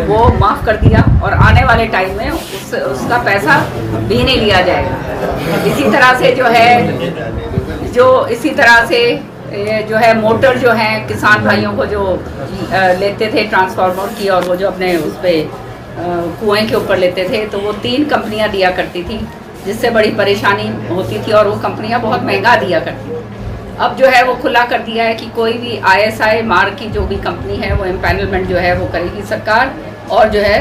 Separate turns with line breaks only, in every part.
वो माफ़ कर दिया और आने वाले टाइम में उसका पैसा भी नहीं लिया जाएगा। इसी तरह से इसी तरह से जो है मोटर जो है किसान भाइयों को जो लेते थे ट्रांसफार्मर की, और वो जो अपने उस पर कुएं के ऊपर लेते थे, तो वो 3 कंपनियां दिया करती थी, जिससे बड़ी परेशानी होती थी और वो कंपनियां बहुत महंगा दिया करती थी। अब जो है वो खुला कर दिया है कि कोई भी ISI मार्क की जो भी कंपनी है वो एम्पैनलमेंट जो है वो करेगी सरकार, और जो है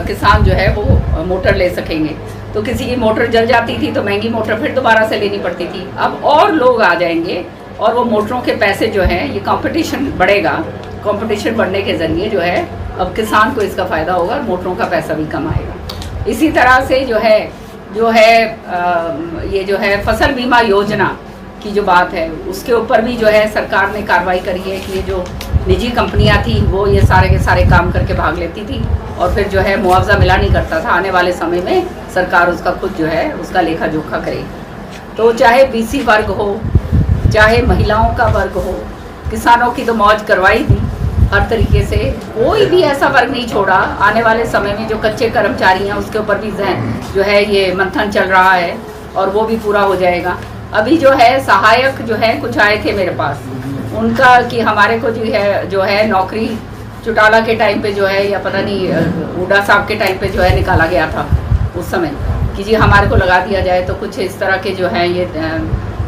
किसान जो है वो मोटर ले सकेंगे। तो किसी की मोटर जल जाती थी तो महंगी मोटर फिर दोबारा से लेनी पड़ती थी। अब और लोग आ जाएंगे और वो मोटरों के पैसे जो हैं, ये कंपटीशन बढ़ेगा, कंपटीशन बढ़ने के ज़रिए जो है अब किसान को इसका फ़ायदा होगा, मोटरों का पैसा भी कम आएगा। इसी तरह से ये जो है फसल बीमा योजना की जो बात है, उसके ऊपर भी जो है सरकार ने कार्रवाई करी है कि ये जो निजी कंपनियां थी वो ये सारे के सारे काम करके भाग लेती थी और फिर जो है मुआवजा मिला नहीं करता था। आने वाले समय में सरकार उसका खुद जो है उसका लेखा जोखा करेगी। तो चाहे BC वर्ग हो, चाहे महिलाओं का वर्ग हो, किसानों की तो मौज करवाई थी हर तरीके से, कोई भी ऐसा वर्ग नहीं छोड़ा। आने वाले समय में जो कच्चे कर्मचारी हैं उसके ऊपर भी जो है ये मंथन चल रहा है और वो भी पूरा हो जाएगा। अभी जो है सहायक जो है कुछ आए थे मेरे पास, उनका कि हमारे को जो है नौकरी चौटाला के टाइम पे जो है, या पता नहीं हुड्डा साहब के टाइम पे जो है निकाला गया था उस समय कि जी हमारे को लगा दिया जाए। तो कुछ इस तरह के जो है ये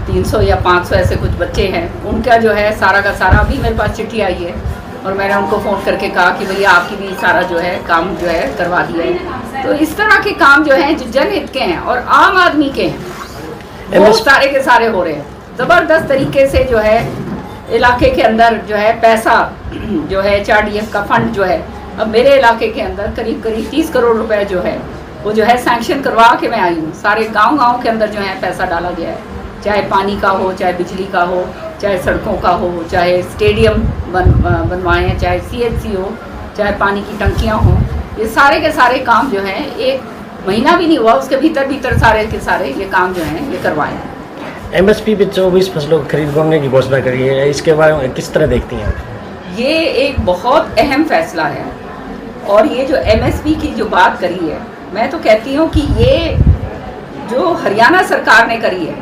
300 या 500 ऐसे कुछ बच्चे हैं, उनका जो है सारा का सारा अभी मेरे पास चिट्ठी आई है और मैंने उनको फ़ोन करके कहा कि भैया आपकी भी सारा जो है काम जो है करवा दिया है। तो इस तरह के काम जो हैं जो जनहित के हैं और आम आदमी के हैं, वो सारे के सारे हो रहे हैं। ज़बरदस्त तरीके से जो है इलाके के अंदर जो है पैसा जो है HRDF का फंड जो है, अब मेरे इलाके के अंदर करीब 30 करोड़ रुपए जो है वो जो है सैंक्शन करवा के मैं आई हूँ। सारे गांव-गांव के अंदर जो है पैसा डाला गया है, चाहे पानी का हो, चाहे बिजली का हो, चाहे सड़कों का हो, चाहे स्टेडियम बनवाए हैं, चाहे CHC हो, चाहे पानी की टंकियाँ हों। ये सारे के सारे काम जो हैं 1 महीना भी नहीं हुआ उसके भीतर सारे के सारे ये काम जो हैं ये करवाए हैं।
MSP पे 24 फसलों को खरीद करने की घोषणा करी है, इसके बारे में किस तरह देखती हैं?
ये एक बहुत अहम फैसला है और ये जो MSP की जो बात करी है, मैं तो कहती हूँ कि ये जो हरियाणा सरकार ने करी है,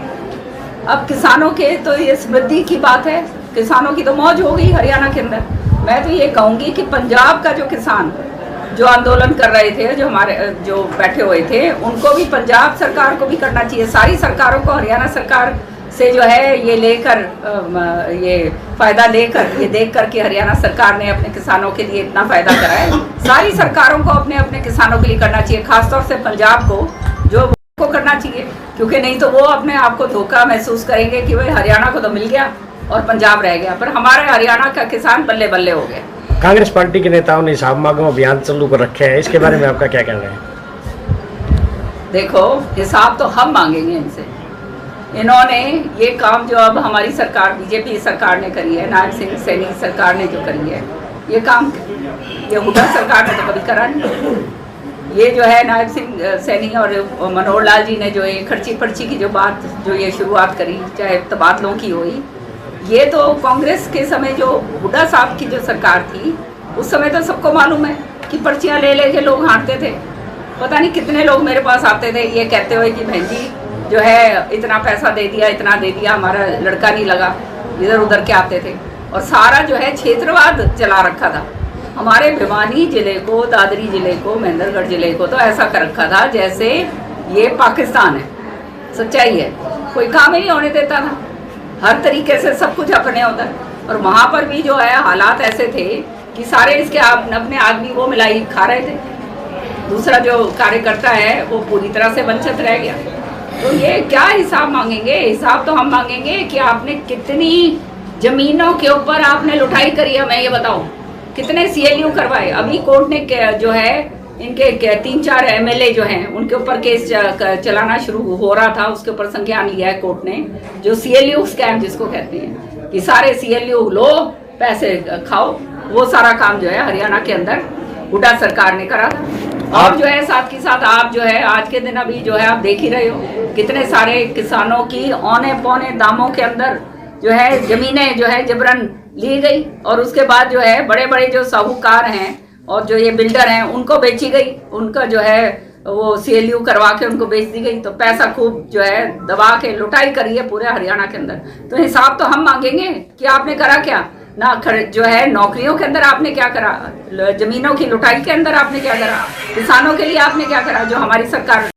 अब किसानों के तो ये समृद्धि की बात है, किसानों की तो मौज हो गई हरियाणा के अंदर। मैं तो ये कहूँगी कि पंजाब का जो किसान जो आंदोलन कर रहे थे, जो बैठे हुए थे, उनको भी पंजाब सरकार को भी करना चाहिए। सारी सरकारों को हरियाणा सरकार से जो है ये लेकर ये फ़ायदा लेकर ये देख कर कि हरियाणा सरकार ने अपने किसानों के लिए इतना फ़ायदा करा है, सारी सरकारों को अपने अपने किसानों के लिए करना चाहिए। खासतौर से पंजाब को करना चाहिए, क्योंकि नहीं तो वो अपने आप को धोखा महसूस करेंगे कि भाई हरियाणा को तो मिल गया और पंजाब रह गया, पर हमारे हरियाणा का किसान बल्ले बल्ले हो गए।
कांग्रेस पार्टी के नेताओं ने हिसाब मांगो अभियान चालू कर रखे हैं, इसके बारे में आपका क्या कहना है?
देखो, हिसाब तो हम मांगेंगे इनसे। इन्होंने ये काम जो अब हमारी सरकार BJP सरकार ने करी है, नायब सिंह सैनी सरकार ने जो करी है, ये काम ये हुड्डा सरकार ने तो कभी करा नहीं। ये जो है नायब सिंह सैनी और मनोहर लाल जी ने जो ये खर्ची पर्ची की जो बात जो ये शुरुआत करी, चाहे तबादलों की हुई, ये तो कांग्रेस के समय जो हुड्डा साहब की जो सरकार थी उस समय तो सबको मालूम है कि पर्चियाँ ले के लोग हारते थे। पता नहीं कितने लोग मेरे पास आते थे ये कहते हुए कि बहन जी जो है इतना पैसा दे दिया, इतना दे दिया, हमारा लड़का नहीं लगा, इधर उधर के आते थे और सारा जो है क्षेत्रवाद चला रखा था। हमारे भिवानी ज़िले को, दादरी ज़िले को, महेंद्रगढ़ ज़िले को तो ऐसा कर रखा था जैसे ये पाकिस्तान है। सच्चाई है, कोई काम ही नहीं होने देता था, हर तरीके से सब कुछ अपने होता है। और वहाँ पर भी जो है हालात ऐसे थे कि सारे इसके अपने आदमी वो मिलाई खा रहे थे, दूसरा जो कार्यकर्ता है वो पूरी तरह से वंचित रह गया। तो ये क्या हिसाब मांगेंगे? हिसाब तो हम मांगेंगे कि आपने कितनी ज़मीनों के ऊपर आपने लुटाई करी है, मैं ये बताऊँ, कितने CLU करवाए। अभी कोर्ट ने जो है इनके 3-4 MLA जो हैं उनके ऊपर केस चलाना शुरू हो रहा था, उसके ऊपर संज्ञान लिया है कोर्ट ने। जो CLU स्कैम जिसको कहते हैं कि सारे CLU लो पैसे खाओ, वो सारा काम जो है हरियाणा के अंदर हुड्डा सरकार ने करा था। और जो है साथ के साथ आप जो है आज के दिन अभी जो है आप देख ही रहे हो कितने सारे किसानों की औने पौने दामों के अंदर जो है ज़मीनें जो है जबरन ली गई और उसके बाद जो है बड़े बड़े जो साहूकार हैं और जो ये बिल्डर हैं उनको बेची गई, उनका जो है वो CLU करवा के उनको बेच दी गई। तो पैसा खूब जो है दबा के लुटाई करी है पूरे हरियाणा के अंदर। तो हिसाब तो हम मांगेंगे कि आपने करा क्या, ना जो है नौकरियों के अंदर आपने क्या करा, जमीनों की लुटाई के अंदर आपने क्या करा, किसानों के लिए आपने क्या करा जो हमारी सरकार